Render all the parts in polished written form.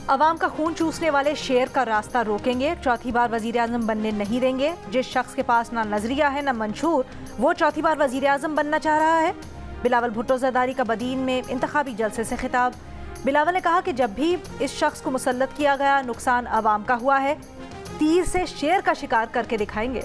عوام کا خون چوسنے والے شیر کا راستہ روکیں گے، چوتھی بار وزیر اعظم بننے نہیں دیں گے۔ جس شخص کے پاس نہ نظریہ ہے نہ منشور، وہ چوتھی بار وزیر اعظم بننا چاہ رہا ہے۔ بلاول بھٹو زرداری کا بدین میں انتخابی جلسے سے خطاب۔ بلاول نے کہا کہ جب بھی اس شخص کو مسلط کیا گیا نقصان عوام کا ہوا ہے، تیر سے شیر کا شکار کر کے دکھائیں گے۔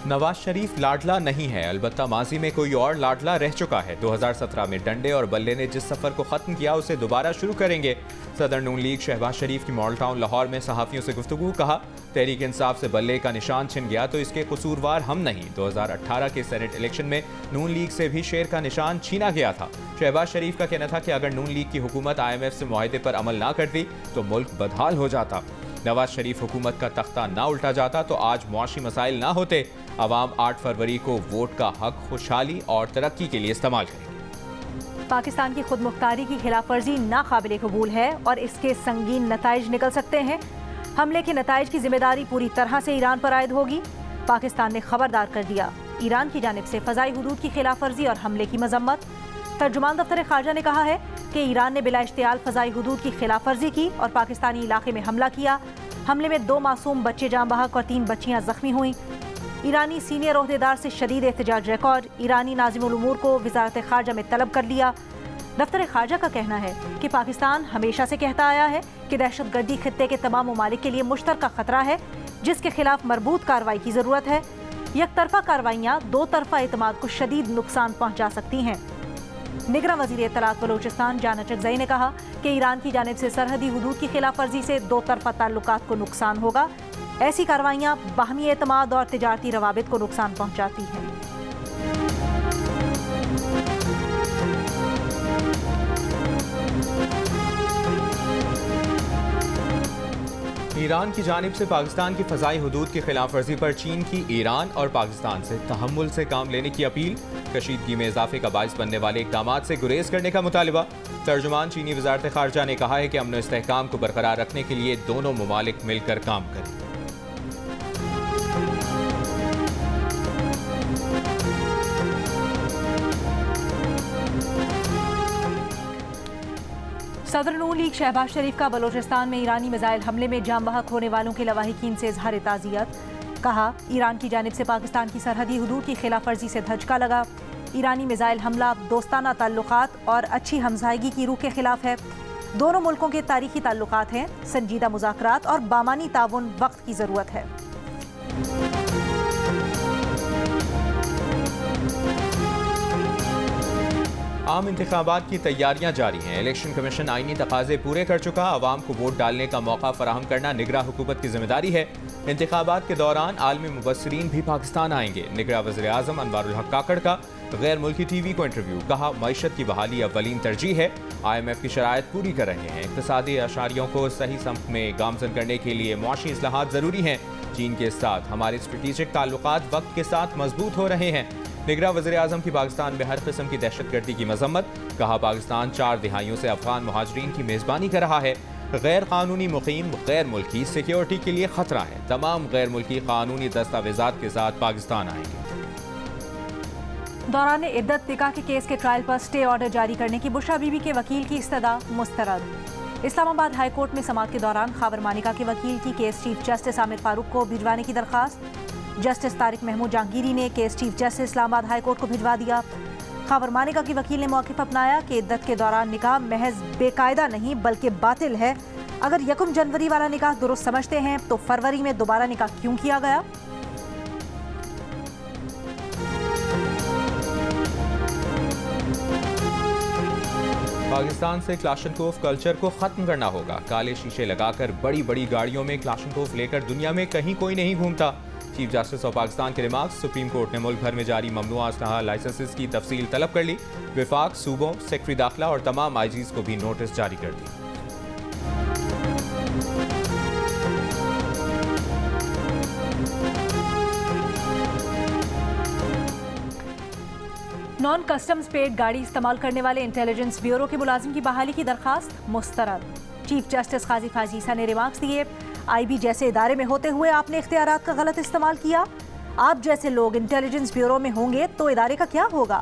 نواز شریف لاڈلا نہیں ہے، البتہ ماضی میں کوئی اور لاڈلا رہ چکا ہے۔ 2017 میں ڈنڈے اور بلے نے جس سفر کو ختم کیا اسے دوبارہ شروع کریں گے۔ صدر نون لیگ شہباز شریف کی ماڈل ٹاؤن لاہور میں صحافیوں سے گفتگو، کہا تحریک انصاف سے بلے کا نشان چھن گیا تو اس کے قصوروار ہم نہیں۔ 2018 کے سینٹ الیکشن میں نون لیگ سے بھی شیر کا نشان چھینا گیا تھا۔ شہباز شریف کا کہنا تھا کہ اگر نون لیگ کی حکومت IMF سے معاہدے پر عمل نہ کرتی تو ملک بدحال ہو جاتا۔ نواز شریف حکومت کا تختہ نہ الٹا جاتا تو آج معاشی مسائل نہ ہوتے۔ عوام 8 فروری کو ووٹ کا حق خوشحالی اور ترقی کے لیے استعمال کریں گے۔ پاکستان کی خود مختاری کی خلاف ورزی ناقابل قبول ہے اور اس کے سنگین نتائج نکل سکتے ہیں۔ حملے کے نتائج کی ذمہ داری پوری طرح سے ایران پر عائد ہوگی۔ پاکستان نے خبردار کر دیا، ایران کی جانب سے فضائی حدود کی خلاف ورزی اور حملے کی مذمت۔ ترجمان دفتر خارجہ نے کہا ہے کہ ایران نے بلا اشتعال فضائی حدود کی خلاف ورزی کی اور پاکستانی علاقے میں حملہ کیا۔ حملے میں 2 معصوم بچے جاں بحق اور 3 بچیاں زخمی ہوئیں۔ ایرانی سینئر عہدیدار سے شدید احتجاج ریکارڈ، ایرانی ناظم الامور کو وزارت خارجہ میں طلب کر لیا۔ دفتر خارجہ کا کہنا ہے کہ پاکستان ہمیشہ سے کہتا آیا ہے کہ دہشت گردی خطے کے تمام ممالک کے لیے مشترکہ خطرہ ہے جس کے خلاف مربوط کارروائی کی ضرورت ہے۔ یک طرفہ کارروائیاں 2 طرفہ اعتماد کو شدید نقصان پہنچا سکتی ہیں۔ نگراں وزیر اطلاعات بلوچستان جانا چغزئی نے کہا کہ ایران کی جانب سے سرحدی حدود کی خلاف ورزی سے 2 طرفہ تعلقات کو نقصان ہوگا۔ ایسی کارروائیاں باہمی اعتماد اور تجارتی روابط کو نقصان پہنچاتی ہیں۔ ایران کی جانب سے پاکستان کی فضائی حدود کی خلاف ورزی پر چین کی ایران اور پاکستان سے تحمل سے کام لینے کی اپیل، کشیدگی میں اضافے کا باعث بننے والے اقدامات سے گریز کرنے کا مطالبہ۔ ترجمان چینی وزارت خارجہ نے کہا ہے کہ امن و استحکام کو برقرار رکھنے کے لیے دونوں ممالک مل کر کام کریں۔ صدر نون لیگ شہباز شریف کا بلوچستان میں ایرانی میزائل حملے میں جاں بحق ہونے والوں کے لواحقین سے اظہار تعزیت، کہا ایران کی جانب سے پاکستان کی سرحدی حدود کی خلاف ورزی سے دھچکا لگا۔ ایرانی میزائل حملہ دوستانہ تعلقات اور اچھی ہمسائیگی کی روح کے خلاف ہے۔ دونوں ملکوں کے تاریخی تعلقات ہیں، سنجیدہ مذاکرات اور بامانی تعاون وقت کی ضرورت ہے۔ عام انتخابات کی تیاریاں جاری ہیں، الیکشن کمیشن آئینی تقاضے پورے کر چکا۔ عوام کو ووٹ ڈالنے کا موقع فراہم کرنا نگراں حکومت کی ذمہ داری ہے۔ انتخابات کے دوران عالمی مبصرین بھی پاکستان آئیں گے۔ نگراں وزیر اعظم انوار الحق کاکڑ کا غیر ملکی ٹی وی کو انٹرویو، کہا معیشت کی بحالی اولین ترجیح ہے، IMF کی شرائط پوری کر رہے ہیں۔ اقتصادی اشاریوں کو صحیح سمت میں گامزن کرنے کے لیے معاشی اصلاحات ضروری ہیں۔ چین کے ساتھ ہمارے اسٹریٹجک تعلقات وقت کے ساتھ مضبوط ہو رہے ہیں۔ نگراں وزیر اعظم کی پاکستان میں ہر قسم کی دہشت گردی کی مذمت، کہا پاکستان 4 دہائیوں سے افغان مہاجرین کی میزبانی کر رہا ہے۔ غیر قانونی مقیم غیر ملکی سیکیورٹی کے لیے خطرہ ہے، تمام غیر ملکی قانونی دستاویزات کے ساتھ پاکستان آئیں گے۔ دوران عدت نکاح کے کیس کے ٹرائل پر سٹے آرڈر جاری کرنے کی بشرا بی بی کے وکیل کی استدعا مسترد۔ اسلام آباد ہائی کورٹ میں سماعت کے دوران خاور مانیکا کے وکیل کی کیس چیف جسٹس عامر فاروق کو بھجوانے کی درخواست، جسٹس طارق محمود جہانگیری نے کیس چیف جسٹس اسلام آباد ہائی کورٹ کو بھجوا دیا۔ خاور مانیکا کی وکیل نے موقف اپنایا کہ عدت کے دوران نکاح محض بے قاعدہ نہیں بلکہ باطل ہے۔ اگر 1 جنوری والا نکاح درست سمجھتے ہیں تو فروری میں دوبارہ نکاح کیوں کیا گیا؟ پاکستان سے کلاشنکوف کلچر کو ختم کرنا ہوگا۔ کالے شیشے لگا کر بڑی بڑی گاڑیوں میں کلاشنکوف لے کر دنیا میں کہیں کوئی نہیں گھومتا۔ چیف جسٹس آف پاکستان کے ریمارکس، سپریم کورٹ نے ملک بھر میں جاری ممنوع اسلحہ لائسنسز کی تفصیل طلب کر لی۔ وفاق، صوبوں، سیکرٹری داخلہ اور تمام IGs کو بھی نوٹس جاری کر دی۔ نان کسٹمز پیڈ گاڑی استعمال کرنے والے انٹیلیجنس بیورو کے ملازم کی بحالی کی درخواست مسترد۔ چیف جسٹس قاضی فاضیسہ نے ریمارکس دیے، IB جیسے ادارے میں ہوتے ہوئے آپ نے اختیارات کا غلط استعمال کیا۔ آپ جیسے لوگ انٹیلیجنس بیورو میں ہوں گے تو ادارے کا کیا ہوگا؟